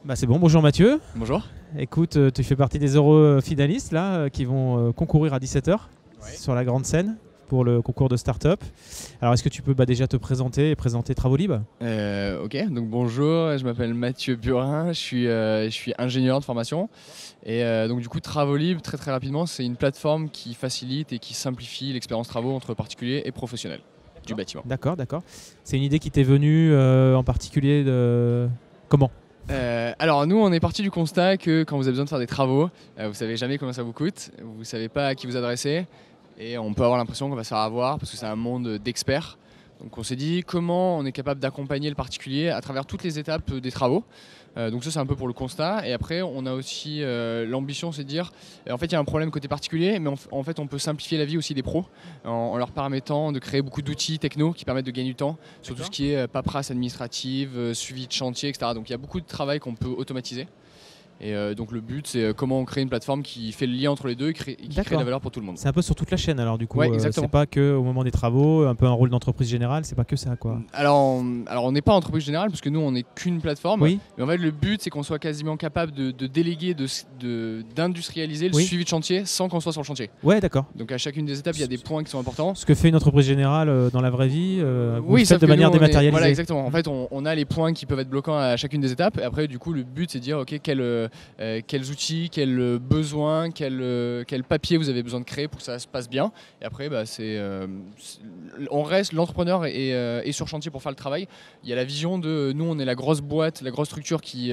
Bah c'est bon, bonjour Mathieu. Bonjour. Écoute, tu fais partie des heureux finalistes là, qui vont concourir à 17 h sur la grande scène pour le concours de start-up. Alors est-ce que tu peux déjà te présenter et présenter Travolib? Ok, donc bonjour, je m'appelle Mathieu Burin, je suis ingénieur de formation. Et donc du coup Travolib, très rapidement, c'est une plateforme qui facilite et qui simplifie l'expérience travaux entre particuliers et professionnels du bâtiment. D'accord. C'est une idée qui t'est venue en particulier de... Comment? Alors nous on est parti du constat que quand vous avez besoin de faire des travaux, vous savez jamais combien ça vous coûte, vous savez pas à qui vous adresser et on peut avoir l'impression qu'on va se faire avoir parce que c'est un monde d'experts. Donc on s'est dit comment on est capable d'accompagner le particulier à travers toutes les étapes des travaux. Donc ça c'est un peu pour le constat et après on a aussi l'ambition, c'est de dire en fait il y a un problème côté particulier mais en fait on peut simplifier la vie aussi des pros en leur permettant de créer beaucoup d'outils techno qui permettent de gagner du temps sur tout ce qui est paperasse administrative, suivi de chantier, etc. Donc il y a beaucoup de travail qu'on peut automatiser. Et donc le but c'est comment on crée une plateforme qui fait le lien entre les deux et qui crée de la valeur pour tout le monde. C'est un peu sur toute la chaîne alors du coup, ouais, exactement. C'est pas que au moment des travaux, un peu un rôle d'entreprise générale, c'est pas que ça quoi. Alors on n'est pas entreprise générale parce que nous on n'est qu'une plateforme, oui. Mais en fait le but c'est qu'on soit quasiment capable de déléguer, d'industrialiser le suivi de chantier sans qu'on soit sur le chantier. Ouais d'accord. Donc à chacune des étapes il y a des points qui sont importants. Ce que fait une entreprise générale dans la vraie vie, oui, de manière dématérialisée. Voilà exactement, en fait on a les points qui peuvent être bloquants à chacune des étapes et après du coup le but c'est de dire ok quels outils, quels besoins, quel papier vous avez besoin de créer pour que ça se passe bien. Et après, on reste, l'entrepreneur est sur chantier pour faire le travail. Il y a la vision de nous, on est la grosse boîte, la grosse structure qui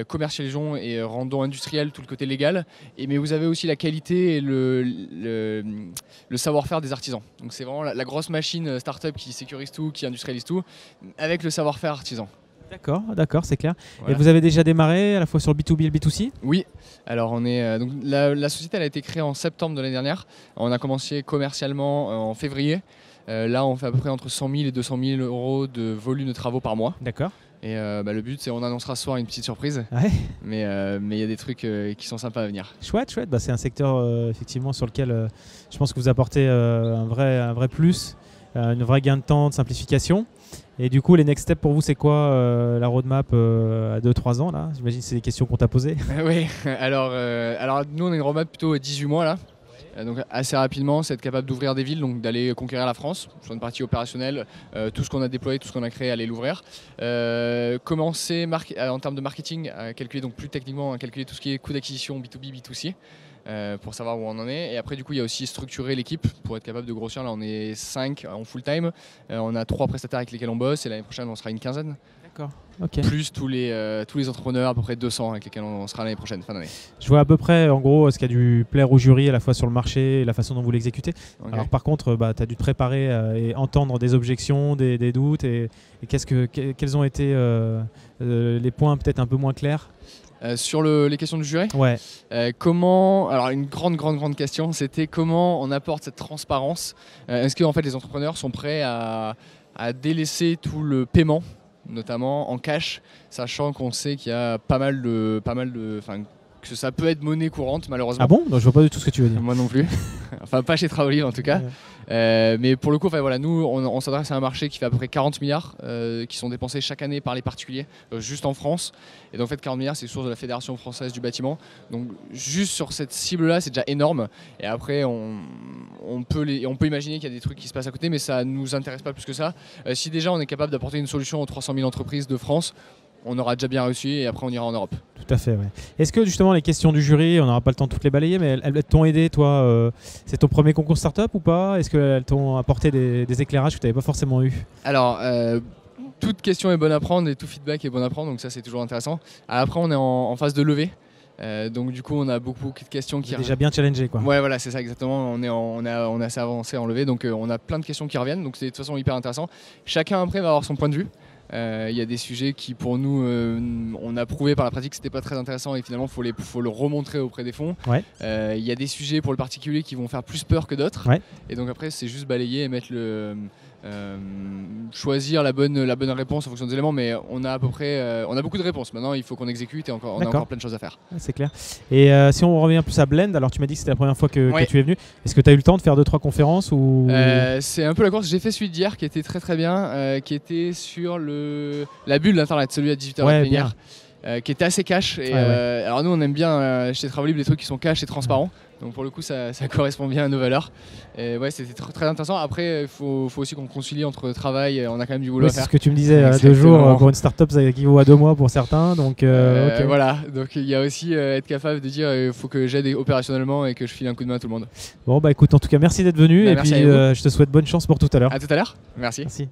commercialisons et rendons industriel tout le côté légal. Mais vous avez aussi la qualité et le savoir-faire des artisans. Donc c'est vraiment la grosse machine start-up qui sécurise tout, qui industrialise tout, avec le savoir-faire artisan. D'accord, c'est clair. Voilà. Et vous avez déjà démarré à la fois sur le B2B et le B2C? Oui, alors on est donc la société elle a été créée en septembre de l'année dernière. On a commencé commercialement en février. Là on fait à peu près entre 100 000 et 200 000 euros de volume de travaux par mois. D'accord. Et le but c'est on annoncera ce soir une petite surprise. Ouais. Mais il y a des trucs qui sont sympas à venir. Chouette. C'est un secteur effectivement sur lequel je pense que vous apportez un vrai plus, une vraie gain de temps, de simplification. Et du coup, les next steps pour vous, c'est quoi la roadmap à 2-3 ans là? J'imagine que c'est des questions qu'on t'a posées. Oui, alors nous on a une roadmap plutôt 18 mois là. Donc assez rapidement, c'est être capable d'ouvrir des villes, donc d'aller conquérir la France sur une partie opérationnelle, tout ce qu'on a déployé, tout ce qu'on a créé, aller l'ouvrir. Commencer en termes de marketing à calculer, donc plus techniquement, à calculer tout ce qui est coût d'acquisition B2B, B2C. Pour savoir où on en est. Et après du coup il y a aussi structurer l'équipe pour être capable de grossir. Là on est 5 en full time, on a 3 prestataires avec lesquels on bosse et l'année prochaine on sera une quinzaine. D'accord. Okay. Plus tous les entrepreneurs, à peu près 200 avec lesquels on sera l'année prochaine, fin d'année. Je vois à peu près en gros ce qui a dû plaire au jury à la fois sur le marché et la façon dont vous l'exécutez. Okay. Alors par contre tu as dû te préparer et entendre des objections, des doutes et quels ont été les points peut-être un peu moins clairs? Sur les questions du jury, ouais. Alors une grande question, c'était comment on apporte cette transparence. Est-ce que en fait les entrepreneurs sont prêts à délaisser tout le paiement, notamment en cash, sachant qu'on sait qu'il y a pas mal de, que ça peut être monnaie courante malheureusement. Ah bon? Non, je vois pas du tout ce que tu veux dire. Moi non plus. Enfin pas chez Travolib en tout cas. Mais pour le coup, voilà, nous on s'adresse à un marché qui fait à peu près 40 milliards qui sont dépensés chaque année par les particuliers juste en France. Et donc en fait 40 milliards c'est source de la Fédération française du bâtiment. Donc juste sur cette cible là c'est déjà énorme. Et après on peut imaginer qu'il y a des trucs qui se passent à côté mais ça nous intéresse pas plus que ça. Si déjà on est capable d'apporter une solution aux 300 000 entreprises de France, on aura déjà bien réussi et après on ira en Europe. Tout à fait, ouais. Est-ce que justement les questions du jury, on n'aura pas le temps de toutes les balayer, mais elles t'ont aidé toi c'est ton premier concours startup ou pas? Est-ce qu'elles t'ont apporté des éclairages que tu n'avais pas forcément eu? Alors, toute question est bonne à prendre et tout feedback est bon à prendre, donc ça c'est toujours intéressant. Après on est en phase de levée. Donc du coup on a beaucoup de questions qui déjà bien challengé quoi. Ouais voilà c'est ça exactement, on est assez avancé en levée donc on a plein de questions qui reviennent donc c'est de toute façon hyper intéressant. Chacun après va avoir son point de vue. Il y a des sujets qui pour nous on a prouvé par la pratique que c'était pas très intéressant et finalement faut le remontrer auprès des fonds. Ouais. Il y a des sujets pour le particulier qui vont faire plus peur que d'autres. Ouais. Et donc après c'est juste balayer et mettre choisir la bonne réponse en fonction des éléments, mais on a à peu près on a beaucoup de réponses. Maintenant il faut qu'on exécute et on a encore plein de choses à faire. C'est clair. Et si on revient plus à Blend, alors tu m'as dit que c'était la première fois que tu es venu. Est-ce que tu as eu le temps de faire 2-3 conférences ou... C'est un peu la course. J'ai fait celui d'hier qui était très bien, qui était sur la bulle d'internet, celui à 18h. Ouais, bien. qui était assez cash. Et, alors nous on aime bien chez Travelib les trucs qui sont cash et transparents. Donc pour le coup ça correspond bien à nos valeurs. Et ouais, c'était très intéressant. Après il faut aussi qu'on concilie entre travail, on a quand même du boulot à faire. C'est ce que tu me disais, 2 jours pour une startup ça équivaut à 2 mois pour certains. Donc okay. Voilà, donc il y a aussi être capable de dire il faut que j'aide opérationnellement et que je file un coup de main à tout le monde. Bon bah écoute, en tout cas merci d'être venu et puis merci je te souhaite bonne chance pour tout à l'heure. À tout à l'heure. Merci. Merci.